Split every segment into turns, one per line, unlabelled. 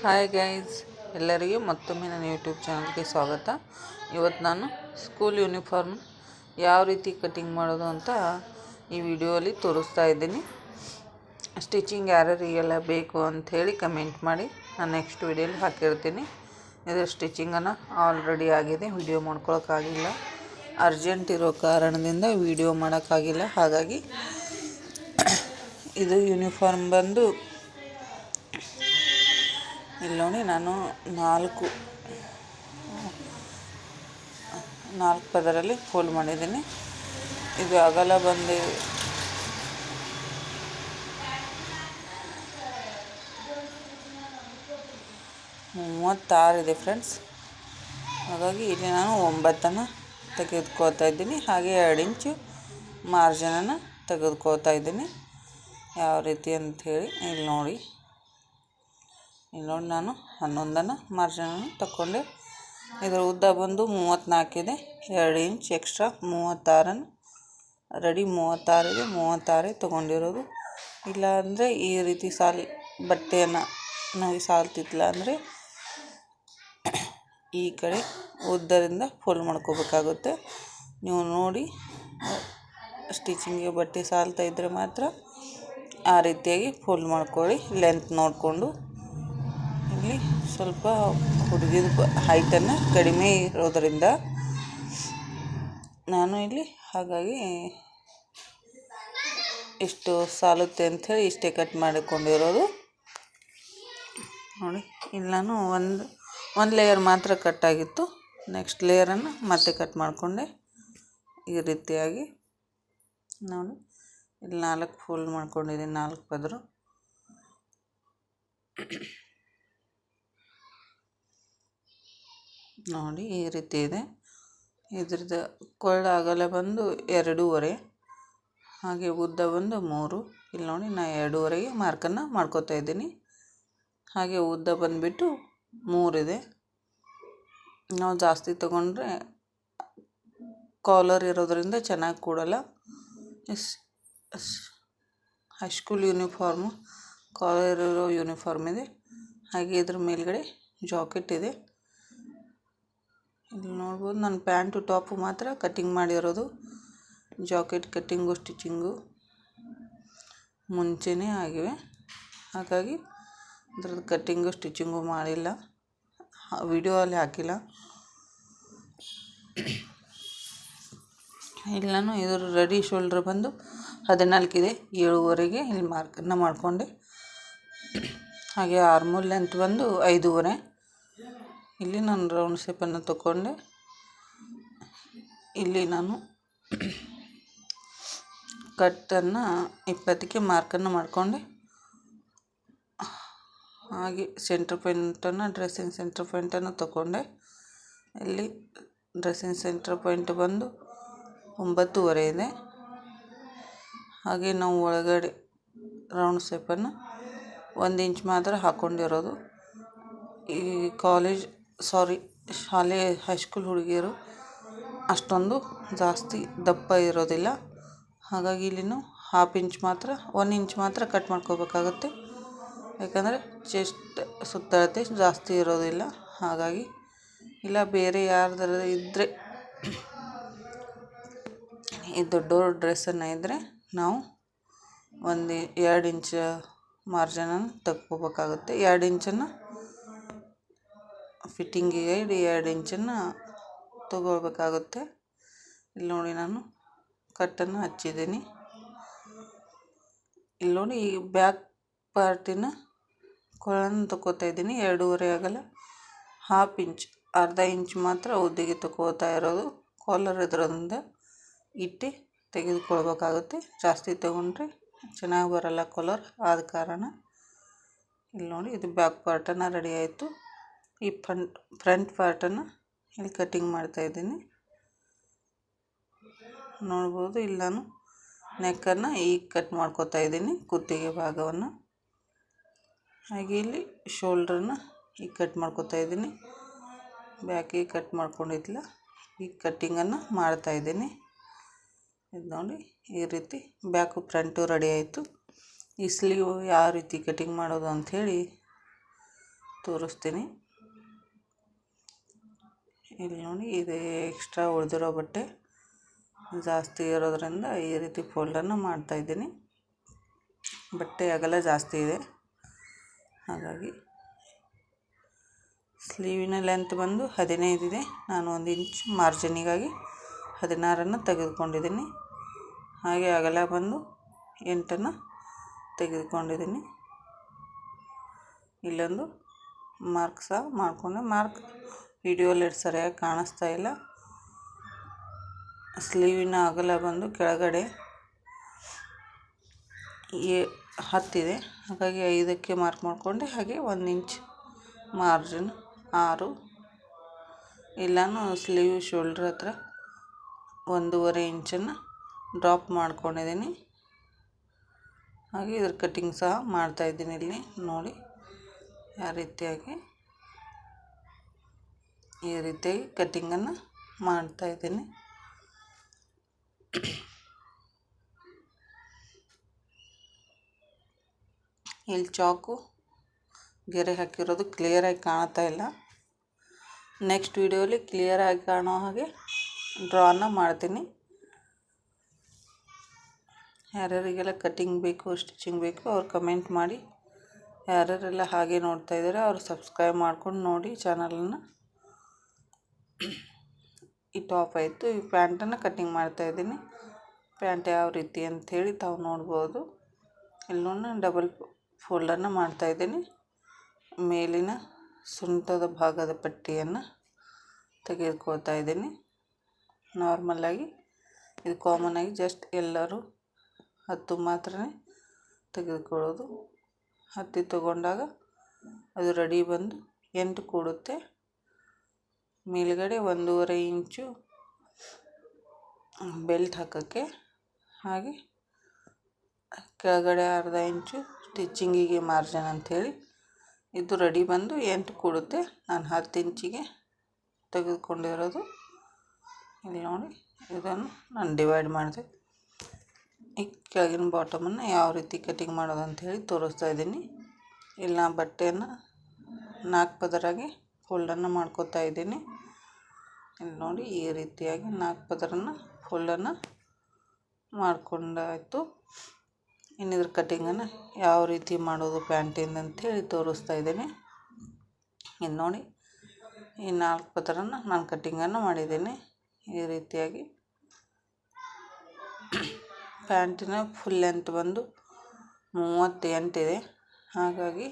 Hi guys, ಎಲ್ಲರಿಗೂ ಮತ್ತೊಮ್ಮೆ ನನ್ನ ಯೂಟ್ಯೂಬ್ ಚಾನಲ್ಗೆ ಸ್ವಾಗತ. ಇವತ್ತು ನಾನು ಸ್ಕೂಲ್ ಯೂನಿಫಾರ್ಮ್ ಯಾವ ರೀತಿ ಕಟಿಂಗ್ ಮಾಡೋದು ಅಂತ ಈ ವಿಡಿಯೋಲಿ ತೋರಿಸ್ತಾ ಇದ್ದೀನಿ. ಸ್ಟಿಚಿಂಗ್ ಯಾರ್ಯಾರಿಗೆಲ್ಲ ಬೇಕು ಅಂಥೇಳಿ ಕಮೆಂಟ್ ಮಾಡಿ, ನಾನು ನೆಕ್ಸ್ಟ್ ವಿಡಿಯೋಲಿ ಹಾಕಿರ್ತೀನಿ. ಇದರ ಸ್ಟಿಚಿಂಗನ್ನು ಆಲ್ರೆಡಿ ಆಗಿದೆ, ವಿಡಿಯೋ ಮಾಡ್ಕೊಳಕ್ಕಾಗಿಲ್ಲ. ಅರ್ಜೆಂಟ್ ಇರೋ ಕಾರಣದಿಂದ ವಿಡಿಯೋ ಮಾಡೋಕ್ಕಾಗಿಲ್ಲ. ಹಾಗಾಗಿ ಇದು ಯೂನಿಫಾರ್ಮ್ ಬಂದು ಇಲ್ಲಿ ನೋಡಿ, ನಾನು ನಾಲ್ಕು ಪದರಲ್ಲಿ ಫೋಲ್ಡ್ ಮಾಡಿದ್ದೀನಿ. ಇದು ಅಗಲ ಬಂದು 36 ಇದೆ ಫ್ರೆಂಡ್ಸ್. ಹಾಗಾಗಿ ಇಲ್ಲಿ ನಾನು 9 ತೆಗೆದುಕೋತಾ ಇದ್ದೀನಿ. ಹಾಗೆ 2 ಇಂಚು ಮಾರ್ಜಿನನ್ನು ತೆಗೆದುಕೋತಾ ಇದ್ದೀನಿ. ಯಾವ ರೀತಿ ಅಂಥೇಳಿ ಇಲ್ಲಿ ನೋಡಿ ನಾನು 11 ಮಾರ್ಜಿನನ್ನು ತಗೊಂಡೆ. ಇದರ ಉದ್ದ ಬಂದು 34 ಇದೆ. 2 ಇಂಚ್ ಎಕ್ಸ್ಟ್ರಾ 36 ರೆಡಿ 36 ಇದೆ. 36 ತೊಗೊಂಡಿರೋದು. ಇಲ್ಲ ಅಂದರೆ ಈ ರೀತಿ ಬಟ್ಟೆಯನ್ನು ನಾವು ಸಾಲ್ತಿಲ್ಲ ಅಂದರೆ ಈ ಕಡೆ ಉದ್ದದಿಂದ ಫೋಲ್ಡ್ ಮಾಡ್ಕೋಬೇಕಾಗುತ್ತೆ. ನೀವು ನೋಡಿ, ಸ್ಟಿಚಿಂಗಿಗೆ ಬಟ್ಟೆ ಸಾಲ್ತಾ ಇದ್ದರೆ ಮಾತ್ರ ಆ ರೀತಿಯಾಗಿ ಫೋಲ್ಡ್ ಮಾಡ್ಕೊಳ್ಳಿ. ಲೆಂತ್ ನೋಡಿಕೊಂಡು. ಇಲ್ಲಿ ಸ್ವಲ್ಪ ಹುಡುಗಿದ ಹೈಟನ್ನು ಕಡಿಮೆ ಇರೋದರಿಂದ ನಾನು ಇಲ್ಲಿ ಹಾಗಾಗಿ ಇಷ್ಟು ಸಾಲುತ್ತೆ ಅಂಥೇಳಿ ಇಷ್ಟೇ ಕಟ್ ಮಾಡಿಕೊಂಡಿರೋದು. ನೋಡಿ, ಇಲ್ಲಿ ನಾನು ಒಂದು ಲೇಯರ್ ಮಾತ್ರ ಕಟ್ಟಾಗಿತ್ತು. ನೆಕ್ಸ್ಟ್ ಲೇಯರನ್ನು ಮತ್ತೆ ಕಟ್ ಮಾಡಿಕೊಂಡೆ. ಈ ರೀತಿಯಾಗಿ ನೋಡಿ, ಇಲ್ಲಿ 4 ಫೋಲ್ಡ್ ಮಾಡ್ಕೊಂಡಿದ್ದೀನಿ. 4 ಪದರು ನೋಡಿ ಈ ರೀತಿ ಇದೆ. ಇದ್ರದ್ದು ಕೊಳ್ಳ ಅಗಲ ಬಂದು 2.5, ಹಾಗೆ ಉದ್ದ ಬಂದು 3. ಇಲ್ಲಿ ನೋಡಿ, ನಾನು 2.5ಗೆ ಮಾರ್ಕನ್ನು ಮಾಡ್ಕೋತಾ ಇದ್ದೀನಿ. ಹಾಗೆ ಉದ್ದ ಬಂದುಬಿಟ್ಟು 3 ಇದೆ. ನಾವು ಜಾಸ್ತಿ ತೊಗೊಂಡ್ರೆ ಕಾಲರ್ ಇರೋದರಿಂದ ಚೆನ್ನಾಗಿ ಕೂಡಲ್ಲ. ಹೈಸ್ಕೂಲ್ ಯೂನಿಫಾರ್ಮು ಕಾಲರ್ ಇರೋ ಯೂನಿಫಾರ್ಮ್ ಇದೆ. ಹಾಗೆ ಇದ್ರ ಮೇಲ್ಗಡೆ ಜಾಕೆಟ್ ಇದೆ. ಇಲ್ಲಿ ನೋಡ್ಬೋದು, ನಾನು ಪ್ಯಾಂಟು ಟಾಪು ಮಾತ್ರ ಕಟ್ಟಿಂಗ್ ಮಾಡಿರೋದು. ಜಾಕೆಟ್ ಕಟ್ಟಿಂಗು ಸ್ಟಿಚಿಂಗು ಮುಂಚೆನೇ ಆಗಿವೆ. ಹಾಗಾಗಿ ಅದ್ರದ್ದು ಕಟ್ಟಿಂಗು ಸ್ಟಿಚಿಂಗು ಮಾಡಿಲ್ಲ, ವಿಡಿಯೋ ಅಲ್ಲಿ ಹಾಕಿಲ್ಲ. ಇಲ್ಲಿ ನಾನು ಇದರ ರೆಡಿ ಶೋಲ್ಡ್ರ್ ಬಂದು 14 ಇದೆ. 7.5ಗೆ ಇಲ್ಲಿ ಮಾರ್ಕನ್ನು ಮಾಡಿಕೊಂಡೆ. ಹಾಗೆ ಆರ್ಮೋಲ್ ಲೆಂತ್ ಬಂದು 5.5. ಇಲ್ಲಿ ನಾನು ರೌಂಡ್ ಶೇಪನ್ನು ತಗೊಂಡೆ. ಇಲ್ಲಿ ನಾನು ಕಟ್ಟನ್ನು 20ಕ್ಕೆ ಮಾರ್ಕನ್ನು ಮಾಡಿಕೊಂಡೆ. ಹಾಗೆ ಡ್ರೆಸ್ಸಿಂಗ್ ಸೆಂಟರ್ ಪಾಯಿಂಟನ್ನು ತಗೊಂಡೆ. ಇಲ್ಲಿ ಡ್ರೆಸ್ಸಿಂಗ್ ಸೆಂಟರ್ ಪಾಯಿಂಟ್ ಬಂದು 9.5 ಇದೆ. ಹಾಗೆ ನಾವು ಒಳಗಡೆ ರೌಂಡ್ ಶೇಪನ್ನು 1 ಇಂಚ್ ಮಾತ್ರ ಹಾಕ್ಕೊಂಡಿರೋದು. ಈ ಶಾಲೆ ಹೈಸ್ಕೂಲ್ ಹುಡುಗಿಯರು ಅಷ್ಟೊಂದು ಜಾಸ್ತಿ ದಪ್ಪ ಇರೋದಿಲ್ಲ. ಹಾಗಾಗಿ ಇಲ್ಲಿ ನಾವು 1/2 ಇಂಚ್ ಮಾತ್ರ 1 ಇಂಚ್ ಮಾತ್ರ ಕಟ್ ಮಾಡ್ಕೋಬೇಕಾಗುತ್ತೆ. ಯಾಕಂದರೆ ಚೆಸ್ಟ್ ಸುತ್ತಳತೆ ಜಾಸ್ತಿ ಇರೋದಿಲ್ಲ. ಹಾಗಾಗಿ ಇಲ್ಲ ಬೇರೆ ಯಾರ್ದಾರು ಇದ್ದರೆ, ಈ ದೊಡ್ಡವ್ರ ಡ್ರೆಸ್ಸನ್ನು ಇದ್ದರೆ ನಾವು 2 ಇಂಚ್ ಮಾರ್ಜಿನನ್ನು ತಗೋಬೇಕಾಗುತ್ತೆ. 2 ಇಂಚನ್ನು ಫಿಟ್ಟಿಂಗಿಗೆ 2 ಇಂಚನ್ನು ತಗೊಳ್ಬೇಕಾಗುತ್ತೆ. ಇಲ್ಲಿ ನೋಡಿ, ನಾನು ಕಟ್ಟನ್ನು ಹಚ್ಚಿದ್ದೀನಿ. ಇಲ್ಲಿ ನೋಡಿ, ಈ ಬ್ಯಾಕ್ ಪಾರ್ಟಿನ ಕೊಳನ್ನು ತಗೋತಾ ಇದ್ದೀನಿ. 2.5 ಅಗಲ 1/2 ಇಂಚ್, ಅರ್ಧ ಇಂಚ್ ಮಾತ್ರ ಉದ್ದಿಗೆ ತಗೋತಾ ಇರೋದು. ಕಾಲರ್ ಇದ್ರಿಂದ ಇಟ್ಟು ತೆಗೆದುಕೊಳ್ಬೇಕಾಗುತ್ತೆ. ಜಾಸ್ತಿ ತಗೊಂಡ್ರೆ ಚೆನ್ನಾಗಿ ಬರಲ್ಲ ಕಾಲರ್, ಆದ ಕಾರಣ. ಇಲ್ಲಿ ನೋಡಿ, ಇದು ಬ್ಯಾಕ್ ಪಾರ್ಟನ್ನು ರೆಡಿ ಆಯಿತು. ಈ ಫ್ರಂಟ್ ಪಾರ್ಟನ್ನು ಇಲ್ಲಿ ಕಟ್ಟಿಂಗ್ ಮಾಡ್ತಾಯಿದ್ದೀನಿ. ನೋಡ್ಬೋದು, ಇಲ್ಲಿ ನಾನು ನೆಕ್ಕನ್ನು ಈಗ ಕಟ್ ಮಾಡ್ಕೋತಾ ಇದ್ದೀನಿ, ಕುತ್ತಿಗೆ ಭಾಗವನ್ನು. ಹಾಗೆ ಇಲ್ಲಿ ಶೋಲ್ಡ್ರನ್ನು ಈಗ ಕಟ್ ಮಾಡ್ಕೋತಾ ಇದ್ದೀನಿ. ಬ್ಯಾಕಿಗೆ ಕಟ್ ಮಾಡ್ಕೊಂಡಿದ್ಲ, ಈಗ ಕಟ್ಟಿಂಗನ್ನು ಮಾಡ್ತಾಯಿದ್ದೀನಿ. ಇದು ನೋಡಿ, ಈ ರೀತಿ ಬ್ಯಾಕು ಫ್ರಂಟು ರೆಡಿ ಆಯಿತು. ಈ ಸ್ಲೀವ್ ಯಾವ ರೀತಿ ಕಟಿಂಗ್ ಮಾಡೋದು ಅಂಥೇಳಿ ತೋರಿಸ್ತೀನಿ. ಇಲ್ಲಿ ನೋಡಿ, ಇದು ಎಕ್ಸ್ಟ್ರಾ ಉಳಿದಿರೋ ಬಟ್ಟೆ ಜಾಸ್ತಿ ಇರೋದ್ರಿಂದ ಈ ರೀತಿ ಫೋಲ್ಡನ್ನು ಮಾಡ್ತಾಯಿದ್ದೀನಿ. ಬಟ್ಟೆ ಅಗಲ ಜಾಸ್ತಿ ಇದೆ, ಹಾಗಾಗಿ ಸ್ಲೀವಿನ ಲೆಂತ್ ಬಂದು 15 ಇದೆ. ನಾನು 1 ಇಂಚ್ ಮಾರ್ಜಿನಿಗಾಗಿ 16 ತೆಗೆದುಕೊಂಡಿದ್ದೀನಿ. ಹಾಗೆ ಅಗಲ ಬಂದು 8 ತೆಗೆದುಕೊಂಡಿದ್ದೀನಿ. ಇಲ್ಲೊಂದು ಮಾರ್ಕ್ ಸಹ ಮಾಡಿಕೊಂಡೆ. ಮಾರ್ಕ್ ವಿಡಿಯೋಲಿ ಸರಿಯಾಗಿ ಕಾಣಿಸ್ತಾ ಇಲ್ಲ. ಸ್ಲೀವಿನ ಅಗಲ ಬಂದು ಕೆಳಗಡೆ 10 ಇದೆ, ಹಾಗಾಗಿ 5ಕ್ಕೆ ಮಾರ್ಕ್ ಮಾಡಿಕೊಂಡೆ. ಹಾಗೆ 1 ಇಂಚ್ ಮಾರ್ಜಿನ್ 6. ಇಲ್ಲಾನು ಸ್ಲೀವ್ ಶೋಲ್ಡ್ರ್ ಹತ್ರ 1.5 ಇಂಚನ್ನು ಡ್ರಾಪ್ ಮಾಡ್ಕೊಂಡಿದ್ದೀನಿ. ಹಾಗೆ ಇದ್ರ ಕಟ್ಟಿಂಗ್ ಸಹ ಮಾಡ್ತಾಯಿದ್ದೀನಿ. ಇಲ್ಲಿ ನೋಡಿ, ಈ ರೀತಿಯಾಗಿ ಕಟ್ಟಿಂಗನ್ನು ಮಾಡ್ತಾಯಿದ್ದೀನಿ. ಇಲ್ಲಿ ಚಾಕು ಗೆರೆ ಹಾಕಿರೋದು ಕ್ಲಿಯರಾಗಿ ಕಾಣ್ತಾ ಇಲ್ಲ. ನೆಕ್ಸ್ಟ್ ವಿಡಿಯೋಲಿ ಕ್ಲಿಯರಾಗಿ ಕಾಣೋ ಹಾಗೆ ಡ್ರಾನ ಮಾಡ್ತೀನಿ. ಯಾರ್ಯಾರಿಗೆಲ್ಲ ಕಟ್ಟಿಂಗ್ ಬೇಕು, ಸ್ಟಿಚಿಂಗ್ ಬೇಕು ಅವ್ರು ಕಮೆಂಟ್ ಮಾಡಿ. ಯಾರ್ಯಾರೆಲ್ಲ ಹಾಗೆ ನೋಡ್ತಾ ಇದ್ದಾರೆ ಅವ್ರು ಸಬ್ಸ್ಕ್ರೈಬ್ ಮಾಡ್ಕೊಂಡು ನೋಡಿ ಚಾನಲನ್ನು. ಈ ಟಾಪ್ ಆಯಿತು. ಈ ಪ್ಯಾಂಟನ್ನು ಕಟ್ಟಿಂಗ್ ಮಾಡ್ತಾಯಿದ್ದೀನಿ. ಪ್ಯಾಂಟ್ ಯಾವ ರೀತಿ ಅಂಥೇಳಿ ತಾವು ನೋಡ್ಬೋದು. ಇಲ್ಲೂ ಡಬಲ್ ಫೋಲ್ಡನ್ನು ಮಾಡ್ತಾಯಿದ್ದೀನಿ. ಮೇಲಿನ ಸೊಂಟದ ಭಾಗದ ಪಟ್ಟಿಯನ್ನು ತೆಗೆದುಕೊಳ್ತಾ ಇದ್ದೀನಿ. ನಾರ್ಮಲಾಗಿ ಇದು ಕಾಮನ್ನಾಗಿ ಜಸ್ಟ್ ಎಲ್ಲರೂ 10 ಮಾತ್ರ ತೆಗೆದುಕೊಳ್ಳೋದು. 10 ತಗೊಂಡಾಗ ಅದು ರೆಡಿ ಬಂದು 8 ಕೊಡುತ್ತೆ. ಮೇಲುಗಡೆ 1.5 ಇಂಚು ಬೆಲ್ಟ್ ಹಾಕೋಕ್ಕೆ, ಹಾಗೆ ಕೆಳಗಡೆ 1/2 ಇಂಚು ಸ್ಟಿಚಿಂಗಿಗೆ ಮಾರ್ಜಿನ್ ಅಂಥೇಳಿ ಇದು ರೆಡಿ ಬಂದು 8 ಕೊಡುತ್ತೆ. ನಾನು 10 ಇಂಚಿಗೆ ತೆಗೆದುಕೊಂಡಿರೋದು. ಇಲ್ಲಿ ನೋಡಿ, ಇದನ್ನು ನಾನು ಡಿವೈಡ್ ಮಾಡಿದೆ. ಈ ಕೆಳಗಿನ ಬಾಟಮನ್ನು ಯಾವ ರೀತಿ ಕಟಿಂಗ್ ಮಾಡೋದು ಅಂಥೇಳಿ ತೋರಿಸ್ತಾ ಇದ್ದೀನಿ. ಇಲ್ಲಿ ನಾನು ಬಟ್ಟೆಯನ್ನು 4 ಪದರಾಗಿ ಫೋಲ್ಡನ್ನು ಮಾಡ್ಕೋತಾ ಇದ್ದೀನಿ. ಇಲ್ಲಿ ನೋಡಿ, ಈ ರೀತಿಯಾಗಿ 4 ಪದರನ್ನು ಫೋಲ್ಡನ್ನು ಮಾಡಿಕೊಂಡಾಯಿತು. ಇನ್ನಿದ್ರ ಕಟ್ಟಿಂಗನ್ನು ಯಾವ ರೀತಿ ಮಾಡೋದು ಪ್ಯಾಂಟಿಂದ ಅಂಥೇಳಿ ತೋರಿಸ್ತಾ ಇದ್ದೀನಿ. ಇದು ನೋಡಿ, ಈ 4 ಪದರನ್ನು ನಾನು ಕಟ್ಟಿಂಗನ್ನು ಮಾಡಿದ್ದೀನಿ. ಈ ರೀತಿಯಾಗಿ ಪ್ಯಾಂಟಿನ ಫುಲ್ ಲೆಂತ್ ಬಂದು 38 ಇದೆ. ಹಾಗಾಗಿ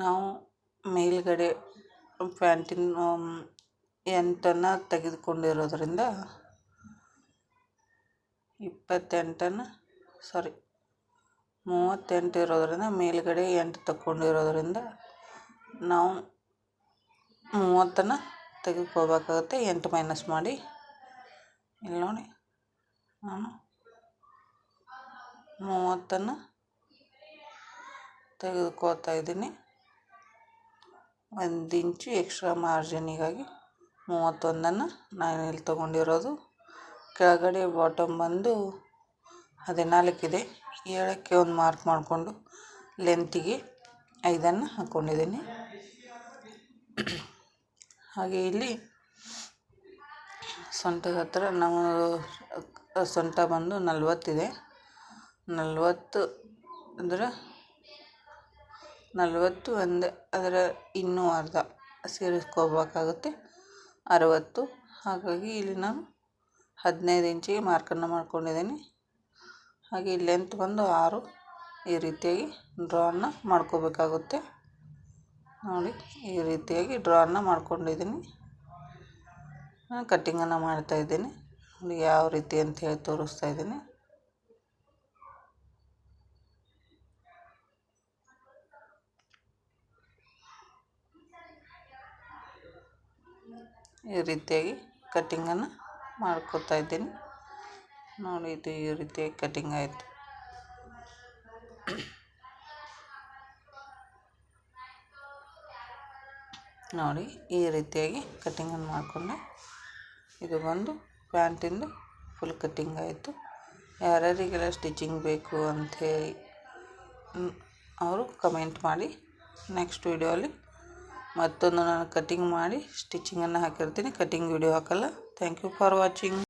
ನಾವು ಮೇಲ್ಗಡೆ ಪ್ಯಾಂಟಿನ 8 ತೆಗೆದುಕೊಂಡಿರೋದ್ರಿಂದ 38 ಇರೋದ್ರಿಂದ ಮೇಲ್ಗಡೆ 8 ತಗೊಂಡಿರೋದ್ರಿಂದ ನಾವು 30 ತೆಗೆದುಕೋಬೇಕಾಗುತ್ತೆ. 8 ಮೈನಸ್ ಮಾಡಿ. ಇಲ್ಲಿ ನೋಡಿ, ನಾನು 30 ತೆಗೆದುಕೋತಾ ಇದ್ದೀನಿ. 1 ಇಂಚು ಎಕ್ಸ್ಟ್ರಾ ಮಾರ್ಜಿನಿಗಾಗಿ 31 ನಾನು ಇಲ್ಲಿ ತೊಗೊಂಡಿರೋದು. ಕೆಳಗಡೆ ಬಾಟಮ್ ಬಂದು 14 ಇದೆ. 7ಕ್ಕೆ ಒಂದು ಮಾರ್ಕ್ ಮಾಡಿಕೊಂಡು ಲೆಂತಿಗೆ 5 ಹಾಕ್ಕೊಂಡಿದ್ದೀನಿ. ಹಾಗೆ ಇಲ್ಲಿ ಸೊಂಟದ ಹತ್ರ ನಾವು ಸೊಂಟ ಬಂದು 40 ಇದೆ. 40 ಅಂದರೆ 40 ಒಂದೇ, ಅದರ ಇನ್ನೂ ಅರ್ಧ ಸೇರಿಸ್ಕೋಬೇಕಾಗುತ್ತೆ 60. ಹಾಗಾಗಿ ಇಲ್ಲಿ ನಾನು 15 ಇಂಚಿಗೆ ಮಾರ್ಕನ್ನು ಮಾಡ್ಕೊಂಡಿದ್ದೀನಿ. ಹಾಗೆ ಲೆಂತ್ ಬಂದು 6. ಈ ರೀತಿಯಾಗಿ ಡ್ರಾನ ಮಾಡ್ಕೋಬೇಕಾಗುತ್ತೆ. ನೋಡಿ, ಈ ರೀತಿಯಾಗಿ ಡ್ರಾನ ಮಾಡ್ಕೊಂಡಿದ್ದೀನಿ. ನಾನು ಕಟ್ಟಿಂಗನ್ನು ಮಾಡ್ತಾಯಿದ್ದೀನಿ. ನೋಡಿ ಯಾವ ರೀತಿ ಅಂಥೇಳಿ ತೋರಿಸ್ತಾ ಇದ್ದೀನಿ. ಈ ರೀತಿಯಾಗಿ ಕಟ್ಟಿಂಗನ್ನು ಮಾಡ್ಕೋತಾ ಇದ್ದೀನಿ. ನೋಡಿ, ಇದು ಈ ರೀತಿಯಾಗಿ ಕಟ್ಟಿಂಗ್ ಆಯಿತು. ನೋಡಿ, ಈ ರೀತಿಯಾಗಿ ಕಟ್ಟಿಂಗನ್ನು ಮಾಡಿಕೊಂಡೆ. ಇದು ಬಂದು ಪ್ಯಾಂಟಿಂದು ಫುಲ್ ಕಟ್ಟಿಂಗ್ ಆಯಿತು. ಯಾರ್ಯಾರಿಗೆಲ್ಲ ಸ್ಟಿಚಿಂಗ್ ಬೇಕು ಅಂಥೇಳಿ ಅವರು ಕಮೆಂಟ್ ಮಾಡಿ. ನೆಕ್ಸ್ಟ್ ವಿಡಿಯೋಲಿ ಮತ್ತೊಂದು ನಾನು ಕಟಿಂಗ್ ಮಾಡಿ ಸ್ಟಿಚಿಂಗನ್ನು ಹಾಕಿರ್ತೀನಿ. ಕಟಿಂಗ್ ವಿಡಿಯೋ ಹಾಕಲ್ಲ. Thank you for watching.